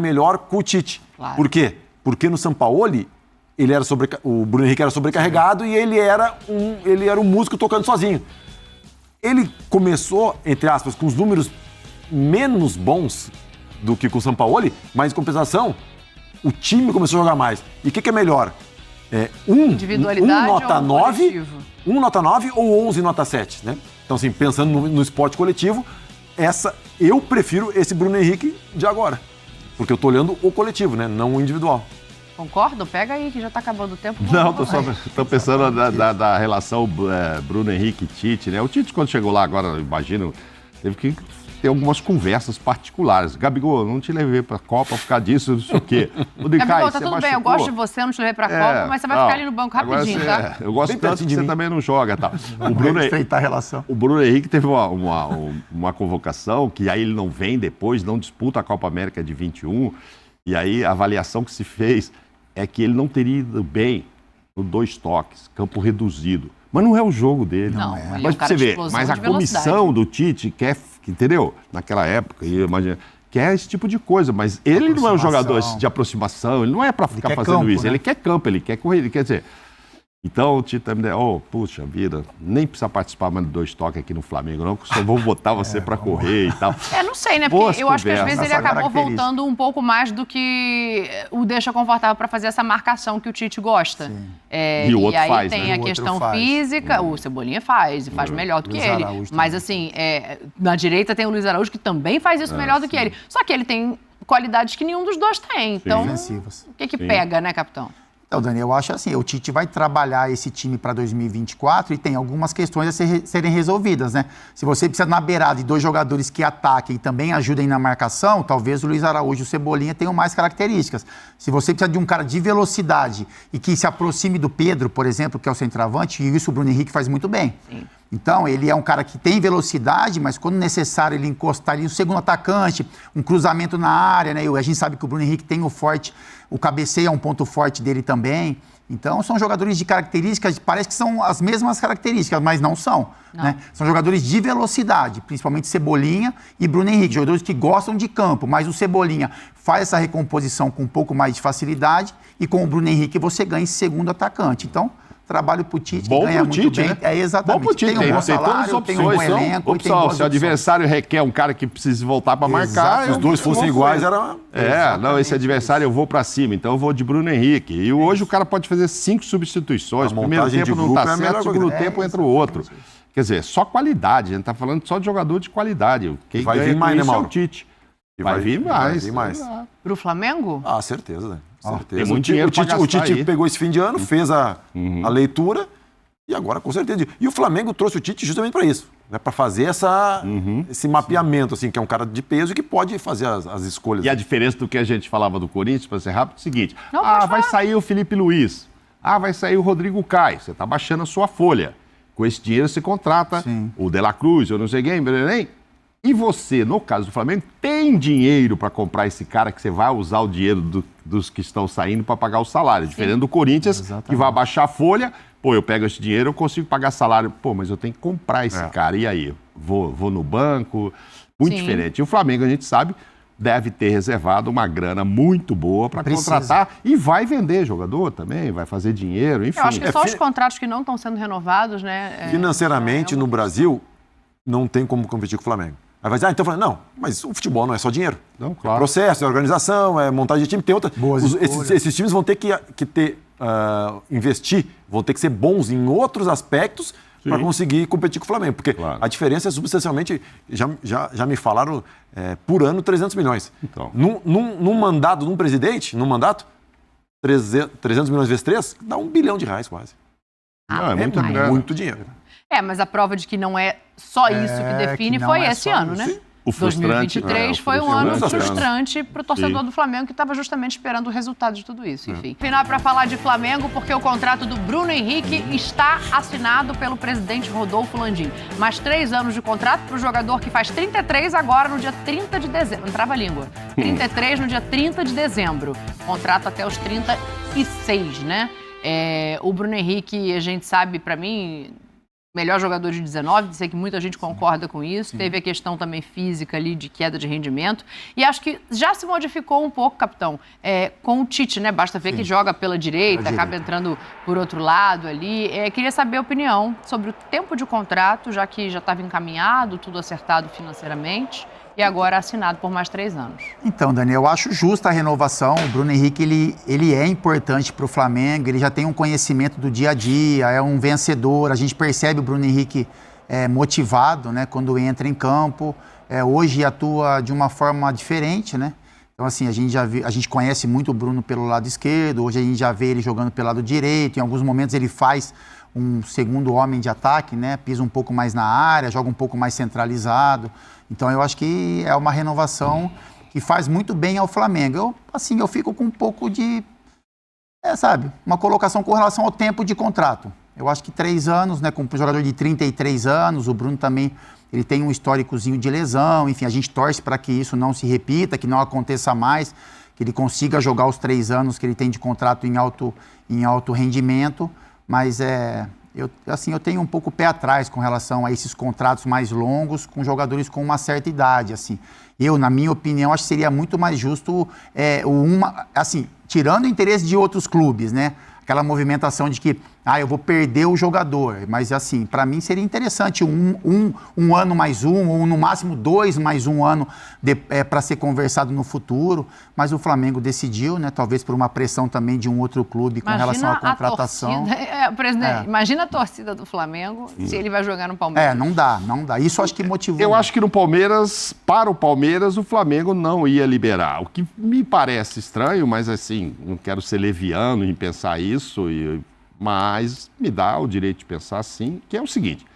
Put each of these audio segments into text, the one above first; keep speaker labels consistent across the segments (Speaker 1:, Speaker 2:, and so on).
Speaker 1: melhor com o Tite.
Speaker 2: Claro.
Speaker 1: Por quê? Porque no Sampaoli, o Bruno Henrique era sobrecarregado e ele era um músico tocando sozinho. Ele começou, entre aspas, com os números menos bons do que com o Sampaoli, mas em compensação, o time começou a jogar mais. E o que é melhor?
Speaker 2: Individualidade
Speaker 1: nota
Speaker 2: ou
Speaker 1: 9,
Speaker 2: coletivo?
Speaker 1: nota 9 ou 11 nota 7, né? Então, assim, pensando no esporte coletivo, eu prefiro esse Bruno Henrique de agora. Porque eu tô olhando o coletivo, né? Não o individual.
Speaker 2: Concordam? Pega aí, que já tá acabando o tempo.
Speaker 3: Não, tô pensando da relação Bruno Henrique e Tite, né? O Tite, quando chegou lá agora, eu imagino, teve que ter algumas conversas particulares. Gabigol, não te levei pra Copa por causa disso, não sei o quê.
Speaker 2: Gabigol, tá tudo bem, eu gosto de você, não te levei pra Copa, mas você vai ficar ali no banco rapidinho, tá?
Speaker 3: Eu gosto tanto que você também não joga, tá?
Speaker 4: Estreitar a relação.
Speaker 3: O Bruno Henrique teve uma convocação que aí ele não vem depois, não disputa a Copa América de 21, e aí a avaliação que se fez é que ele não teria ido bem no 2 toques, campo reduzido. Mas não é o jogo dele.
Speaker 2: Não,
Speaker 3: Mas pra você ver, mas a comissão do Tite quer, entendeu? Naquela época, imagina, quer esse tipo de coisa, mas ele não é um jogador de aproximação, ele não é para ficar fazendo
Speaker 4: campo,
Speaker 3: isso,
Speaker 4: né?
Speaker 3: Ele quer campo, ele quer correr, ele quer dizer... Então o Tite também, puxa vida, nem precisa participar mais de 2 toques aqui no Flamengo, não, que só vou botar você para correr e tal.
Speaker 2: Não sei, né? Porque eu acho que às vezes ele acabou
Speaker 4: característica.
Speaker 2: voltando um pouco mais do que o deixa confortável para fazer essa marcação que o Tite gosta.
Speaker 3: E o outro
Speaker 2: aí
Speaker 3: faz,
Speaker 2: tem
Speaker 3: né?
Speaker 2: a questão física, o Cebolinha faz, e faz melhor do que ele. Mas assim, na direita tem o Luiz Araújo, que também faz isso melhor do que ele. Só que ele tem qualidades que nenhum dos dois tem. Então,
Speaker 4: Defensivas.
Speaker 2: o que pega, né, capitão?
Speaker 4: Então, Dani, eu acho assim, o Tite vai trabalhar esse time para 2024 e tem algumas questões a serem resolvidas, né? Se você precisa na beirada de 2 jogadores que ataquem e também ajudem na marcação, talvez o Luiz Araújo e o Cebolinha tenham mais características. Se você precisa de um cara de velocidade e que se aproxime do Pedro, por exemplo, que é o centroavante, e isso o Bruno Henrique faz muito bem.
Speaker 2: Sim.
Speaker 4: Então, ele é um cara que tem velocidade, mas quando necessário ele encostar ali no segundo atacante, um cruzamento na área, né? E a gente sabe que o Bruno Henrique tem o cabeceio é um ponto forte dele também. Então, são jogadores de características, parece que são as mesmas características, mas não são. Né? São jogadores de velocidade, principalmente Cebolinha e Bruno Henrique, jogadores que gostam de campo, mas o Cebolinha faz essa recomposição com um pouco mais de facilidade e com o Bruno Henrique você ganha esse segundo atacante. Então, trabalho pro Tite,
Speaker 3: Bom
Speaker 4: ganha
Speaker 3: pro
Speaker 4: muito
Speaker 3: Tite,
Speaker 4: bem.
Speaker 3: né?
Speaker 4: Exatamente.
Speaker 3: Bom pro Tite,
Speaker 4: tem um bom salário, tem um bom elenco.
Speaker 3: Opção, se o adversário requer um cara que precisa voltar para marcar...
Speaker 1: Se os dois fossem iguais, era...
Speaker 3: esse adversário eu vou para cima, então eu vou de Bruno Henrique. E hoje o cara pode fazer 5 substituições. Primeiro tempo não tá certo, segundo tempo entra o outro. Quer dizer, só qualidade, a gente tá falando só de jogador de qualidade. Quem
Speaker 1: vai vir mais, né, Mauro?
Speaker 3: É o Tite. Vai vir mais.
Speaker 2: Pro Flamengo?
Speaker 1: Ah, certeza, né? Certeza.
Speaker 3: Tem muito dinheiro pra gastar
Speaker 1: o Tite
Speaker 3: aí.
Speaker 1: pegou esse fim de ano, fez a leitura e agora com certeza. E o Flamengo trouxe o Tite justamente para isso, né? Para fazer esse mapeamento, assim, que é um cara de peso e que pode fazer as escolhas.
Speaker 3: E a diferença do que a gente falava do Corinthians, para ser rápido, é o seguinte:
Speaker 2: Não,
Speaker 3: vai sair o Felipe Luiz, vai sair o Rodrigo Caio, você está baixando a sua folha. Com esse dinheiro você contrata o De La Cruz, eu não sei quem, e você, no caso do Flamengo, tem dinheiro para comprar esse cara que você vai usar o dinheiro dos que estão saindo para pagar o salário. Diferente do Corinthians, que vai baixar a folha, eu pego esse dinheiro, eu consigo pagar salário. Mas eu tenho que comprar esse cara. E aí? Vou no banco, muito diferente. E o Flamengo, a gente sabe, deve ter reservado uma grana muito boa para contratar e vai vender jogador também, vai fazer dinheiro, enfim.
Speaker 2: Eu acho que só os contratos que não estão sendo renovados, né?
Speaker 1: Financeiramente, no Brasil, não tem como competir com o Flamengo. Aí vai dizer, então eu falei, não, mas o futebol não é só dinheiro.
Speaker 3: Não, claro.
Speaker 1: É processo, é organização, é montagem de time, tem outra. Esses times vão ter que investir, vão ter que ser bons em outros aspectos para conseguir competir com o Flamengo. Porque a diferença é substancialmente, já me falaram, por ano, 300 milhões.
Speaker 3: Então.
Speaker 1: Num mandato, num presidente, 300 milhões vezes 3, dá R$1 bilhão quase.
Speaker 3: É muito grana.
Speaker 1: Muito dinheiro.
Speaker 2: Mas a prova de que não é só isso que define foi esse ano, né?
Speaker 3: O frustrante,
Speaker 2: 2023 foi um ano frustrante para o torcedor do Flamengo que estava justamente esperando o resultado de tudo isso. Enfim. Final para falar de Flamengo, porque o contrato do Bruno Henrique está assinado pelo presidente Rodolfo Landim. Mais 3 anos de contrato para o jogador que faz 33 agora no dia 30 de dezembro. Não trava a língua. 33 no dia 30 de dezembro. Contrato até os 36, né? O Bruno Henrique, a gente sabe, para mim, melhor jogador de 19, sei que muita gente concorda com isso. Sim. Teve a questão também física ali de queda de rendimento. E acho que já se modificou um pouco, capitão, com o Tite, né? Basta ver que joga pela direita, acaba entrando por outro lado ali. Queria saber a opinião sobre o tempo de contrato, já que já estava encaminhado, tudo acertado financeiramente. E agora assinado por mais 3 anos. Então,
Speaker 4: Daniel, eu acho justa a renovação. O Bruno Henrique, ele é importante para o Flamengo, ele já tem um conhecimento do dia a dia, é um vencedor. A gente percebe o Bruno Henrique motivado, né, quando entra em campo. Hoje atua de uma forma diferente, né? Então, assim, a gente conhece muito o Bruno pelo lado esquerdo, hoje a gente já vê ele jogando pelo lado direito. Em alguns momentos ele faz um segundo homem de ataque, né? Pisa um pouco mais na área, joga um pouco mais centralizado. Então, eu acho que é uma renovação que faz muito bem ao Flamengo. Eu fico com um pouco de, uma colocação com relação ao tempo de contrato. Eu acho que 3 anos, né, com um jogador de 33 anos, o Bruno também, ele tem um históricozinho de lesão, enfim, a gente torce para que isso não se repita, que não aconteça mais, que ele consiga jogar os 3 anos que ele tem de contrato em alto rendimento, mas eu tenho um pouco o pé atrás com relação a esses contratos mais longos com jogadores com uma certa idade, assim. Na minha opinião, acho que seria muito mais justo, tirando o interesse de outros clubes, né? Aquela movimentação de que, eu vou perder o jogador. Mas, assim, para mim seria interessante um ano mais ou no máximo 2 mais 1 ano para ser conversado no futuro. Mas o Flamengo decidiu, né? Talvez por uma pressão também de um outro clube com relação à contratação.
Speaker 2: Presidente, imagina a torcida do Flamengo se ele vai jogar no Palmeiras.
Speaker 4: Não dá. Isso acho que motivou.
Speaker 3: Eu acho que no Palmeiras, para o Palmeiras, o Flamengo não ia liberar. O que me parece estranho, mas assim, não quero ser leviano em pensar isso, mas me dá o direito de pensar assim, que é o seguinte: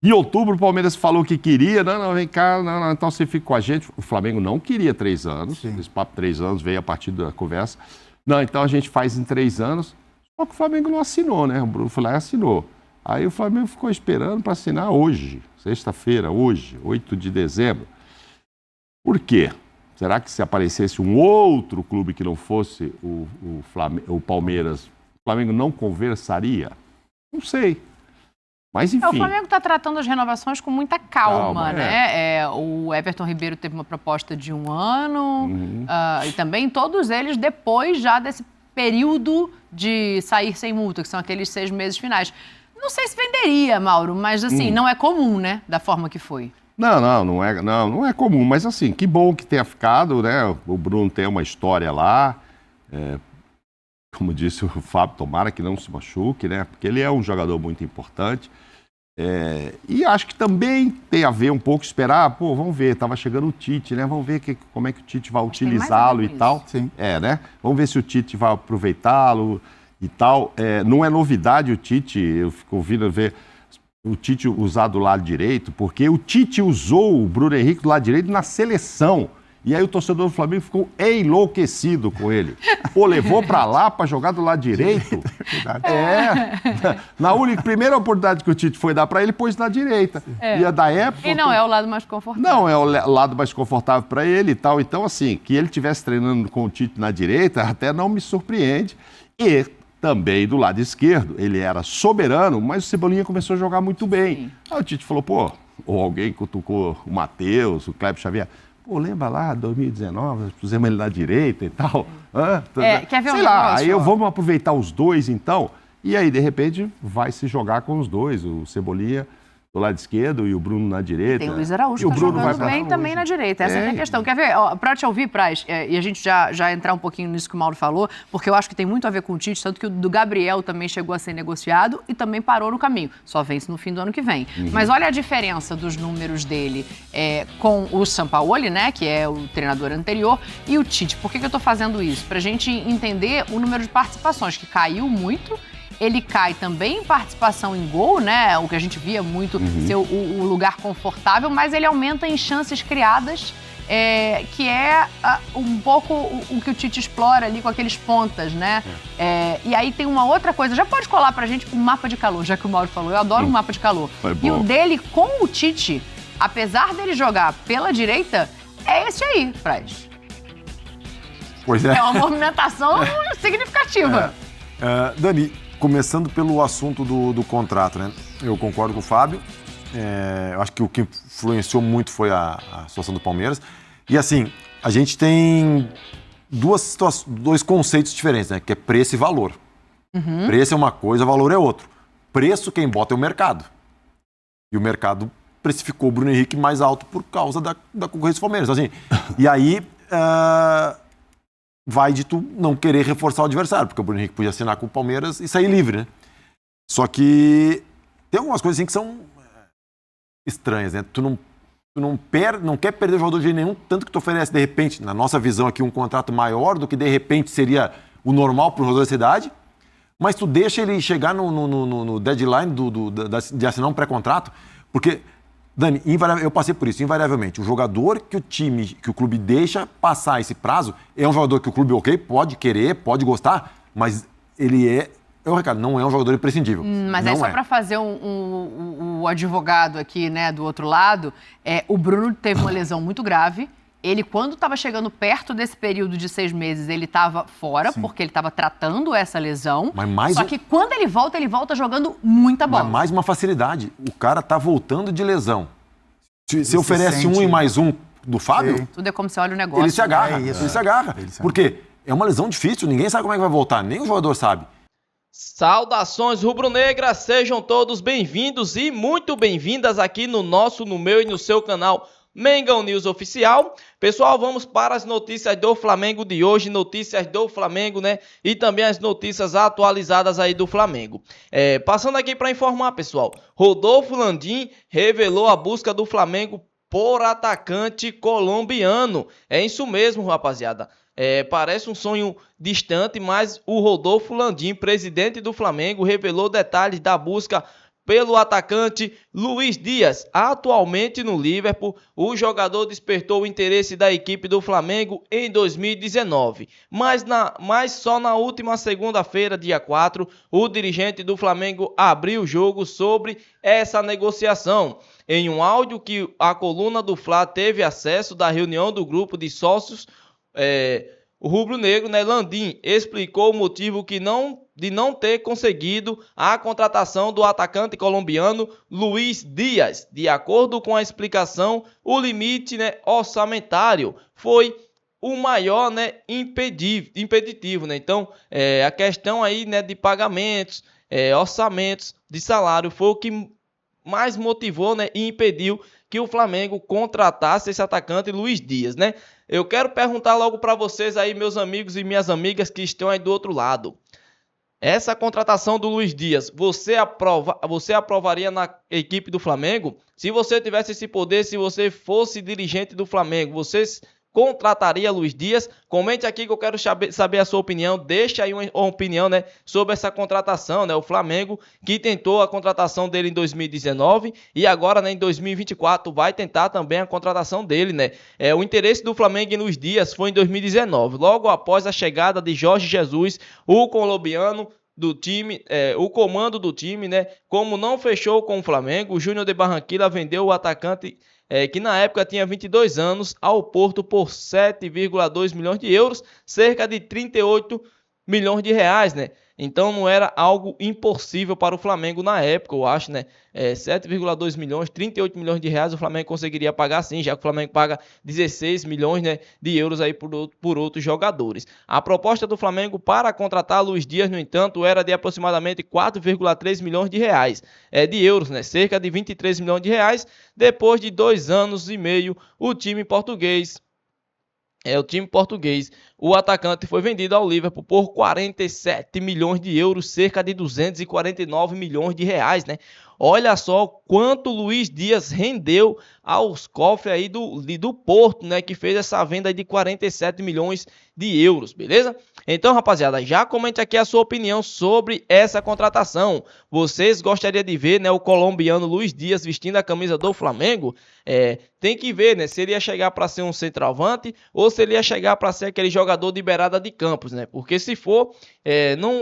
Speaker 3: em outubro o Palmeiras falou que queria, não, vem cá, não, então você fica com a gente. O Flamengo não queria 3 anos, esse papo 3 anos veio a partir da conversa. Não, então a gente faz em 3 anos, só que o Flamengo não assinou, né? O Bruno foi lá e assinou. Aí o Flamengo ficou esperando para assinar hoje, sexta-feira, hoje, 8 de dezembro. Por quê? Será que se aparecesse um outro clube que não fosse o Palmeiras, o Flamengo não conversaria? Não sei. Mas, enfim.
Speaker 2: O Flamengo está tratando as renovações com muita calma, né? O Everton Ribeiro teve uma proposta de 1 ano, e também todos eles depois já desse período de sair sem multa, que são aqueles 6 meses finais. Não sei se venderia, Mauro, mas assim, não é comum, né? Da forma que foi.
Speaker 3: Não é comum, mas assim, que bom que tenha ficado, né? O Bruno tem uma história lá, como disse o Fábio, tomara que não se machuque, né? Porque ele é um jogador muito importante. E acho que também tem a ver um pouco, esperar, vamos ver, estava chegando o Tite, né? Vamos ver como é que o Tite vai utilizá-lo e tal.
Speaker 4: Sim.
Speaker 3: Né? Vamos ver se o Tite vai aproveitá-lo e tal. Não é novidade o Tite, eu fico ouvindo ver o Tite usar do lado direito, porque o Tite usou o Bruno Henrique do lado direito na seleção. E aí o torcedor do Flamengo ficou enlouquecido com ele. Levou pra lá pra jogar do lado direito. Na primeira oportunidade que o Tite foi dar pra ele, pôs na direita. E a da época...
Speaker 2: E não é o lado mais confortável.
Speaker 3: Não, é o lado mais confortável pra ele e tal. Então, assim, que ele estivesse treinando com o Tite na direita, até não me surpreende. E também do lado esquerdo, ele era soberano, mas o Cebolinha começou a jogar muito bem. Sim. Aí o Tite falou, ou alguém cutucou o Matheus, o Kleber Xavier... lembra lá, 2019, pusemos ele na direita e tal.
Speaker 2: Quer ver
Speaker 3: sei lá, aí vamos aproveitar os dois, então. E aí, de repente, vai se jogar com os dois, o Cebolinha do lado esquerdo e o Bruno na direita.
Speaker 2: Tem o Luiz Araújo que está jogando bem também na direita. Essa é a questão. Quer ver? Para te ouvir, Praz, e a gente já entrar um pouquinho nisso que o Mauro falou, porque eu acho que tem muito a ver com o Tite, tanto que o do Gabriel também chegou a ser negociado e também parou no caminho. Só vence no fim do ano que vem. Mas olha a diferença dos números dele com o Sampaoli, né, que é o treinador anterior, e o Tite. Por que eu estou fazendo isso? Para a gente entender o número de participações, que caiu muito. Ele cai também em participação em gol, né? O que a gente via muito ser o lugar confortável, mas ele aumenta em chances criadas, que é um pouco o que o Tite explora ali com aqueles pontas, né? E aí tem uma outra coisa, já pode colar pra gente um mapa de calor, já que o Mauro falou, eu adoro um mapa de calor. E o dele com o Tite, apesar dele jogar pela direita, é esse aí, Praz.
Speaker 1: Pois é.
Speaker 2: É uma movimentação significativa.
Speaker 1: Dani, começando pelo assunto do contrato, né? Eu concordo com o Fábio. Eu acho que o que influenciou muito foi a situação do Palmeiras. E assim, a gente tem dois conceitos diferentes, né? Que é preço e valor. Preço é uma coisa, valor é outro. Preço, quem bota é o mercado. E o mercado precificou o Bruno Henrique mais alto por causa da concorrência do Palmeiras. Assim, e aí, vai de tu não querer reforçar o adversário, porque o Bruno Henrique podia assinar com o Palmeiras e sair livre, né? Só que tem algumas coisas assim que são estranhas, né? Tu não quer perder o jogador de jeito nenhum, tanto que tu oferece, de repente, na nossa visão aqui, um contrato maior do que, de repente, seria o normal para o jogador da cidade, mas tu deixa ele chegar no deadline de assinar um pré-contrato, porque, Dani, eu passei por isso, invariavelmente, o jogador que o clube deixa passar esse prazo é um jogador que o clube, pode querer, pode gostar, mas ele Ricardo, não é um jogador imprescindível.
Speaker 2: Mas não aí só para fazer o advogado aqui, né, do outro lado, o Bruno teve uma lesão muito grave. Ele, quando estava chegando perto desse período de 6 meses, ele estava fora, Sim. porque ele estava tratando essa lesão. Só que quando ele volta jogando muita bola.
Speaker 1: Mas mais uma facilidade. O cara tá voltando de lesão. Se oferece um e mais um do Fábio...
Speaker 2: Sim. Tudo é como você olha o negócio.
Speaker 1: Ele se agarra. Ele se agarra. Porque é uma lesão difícil, ninguém sabe como é que vai voltar, nem o jogador sabe.
Speaker 5: Saudações rubro-negras, sejam todos bem-vindos e muito bem-vindas aqui no meu e no seu canal Mengão News Oficial. Pessoal, vamos para as notícias do Flamengo de hoje, notícias do Flamengo, né? E também as notícias atualizadas aí do Flamengo. Passando aqui para informar, pessoal, Rodolfo Landim revelou a busca do Flamengo por atacante colombiano. É isso mesmo, rapaziada. Parece um sonho distante, mas o Rodolfo Landim, presidente do Flamengo, revelou detalhes da busca pelo atacante Luiz Dias. Atualmente no Liverpool, o jogador despertou o interesse da equipe do Flamengo em 2019. Mas só na última segunda-feira, dia 4, o dirigente do Flamengo abriu o jogo sobre essa negociação. Em um áudio que a coluna do Fla teve acesso da reunião do grupo de sócios, o rubro-negro, né, Landim, explicou o motivo de não ter conseguido a contratação do atacante colombiano Luiz Dias. De acordo com a explicação, o limite, né, orçamentário foi o maior, né, impeditivo, né? Então, a questão aí, né, de pagamentos, orçamentos de salário foi o que mais motivou, né, e impediu que o Flamengo contratasse esse atacante Luiz Dias, né? Eu quero perguntar logo para vocês aí, meus amigos e minhas amigas que estão aí do outro lado. Essa contratação do Luiz Dias, você aprovaria na equipe do Flamengo? Se você tivesse esse poder, se você fosse dirigente do Flamengo, vocês contrataria Luiz Dias? Comente aqui que eu quero saber a sua opinião. Deixa aí uma opinião, né, sobre essa contratação, né? O Flamengo que tentou a contratação dele em 2019 e agora, né, em 2024 vai tentar também a contratação dele, né? O interesse do Flamengo em Luiz Dias foi em 2019, logo após a chegada de Jorge Jesus, o colombiano do time, o comando do time, né? Como não fechou com o Flamengo, o Júnior de Barranquilla vendeu o atacante que na época tinha 22 anos, ao Porto por 7,2 milhões de euros, cerca de 38 milhões de reais, né? Então não era algo impossível para o Flamengo na época, eu acho, né? 7,2 milhões, 38 milhões de reais o Flamengo conseguiria pagar sim, já que o Flamengo paga 16 milhões, né, de euros aí por outros jogadores. A proposta do Flamengo para contratar Luiz Dias, no entanto, era de aproximadamente 4,3 milhões de reais, de euros, né? Cerca de 23 milhões de reais. Depois de 2 anos e meio, o time português, o atacante foi vendido ao Liverpool por 47 milhões de euros, cerca de 249 milhões de reais, né? Olha só quanto Luiz Dias rendeu aos cofres aí do Porto, né? Que fez essa venda de 47 milhões de euros, beleza? Então, rapaziada, já comente aqui a sua opinião sobre essa contratação. Vocês gostariam de ver, né, o colombiano Luiz Dias vestindo a camisa do Flamengo? Tem que ver, né, se ele ia chegar para ser um centroavante ou se ele ia chegar para ser aquele jogador de beirada de campos, né? Porque se for,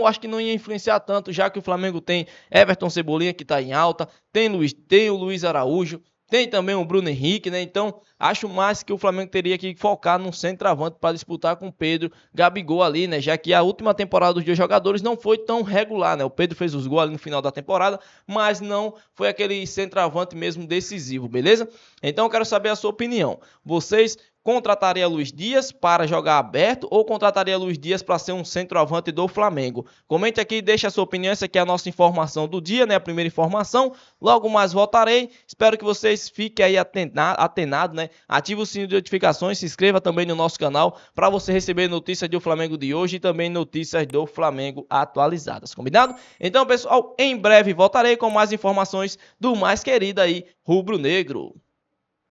Speaker 5: acho que não ia influenciar tanto, já que o Flamengo tem Everton Cebolinha, que está em alta, tem o Luiz Araújo, tem também o Bruno Henrique, né? Então, acho mais que o Flamengo teria que focar num centroavante para disputar com o Pedro, Gabigol ali, né? Já que a última temporada dos dois jogadores não foi tão regular, né? O Pedro fez os gols ali no final da temporada, mas não foi aquele centroavante mesmo decisivo, beleza? Então, eu quero saber a sua opinião. Vocês contrataria Luiz Dias para jogar aberto ou contrataria Luiz Dias para ser um centroavante do Flamengo? Comente aqui, deixa a sua opinião, essa aqui é a nossa informação do dia, né? A primeira informação, logo mais voltarei, espero que vocês fiquem aí atenados, né? Ative o sininho de notificações, se inscreva também no nosso canal para você receber notícias do Flamengo de hoje e também notícias do Flamengo atualizadas, combinado? Então, pessoal, em breve voltarei com mais informações do mais querido aí, Rubro Negro.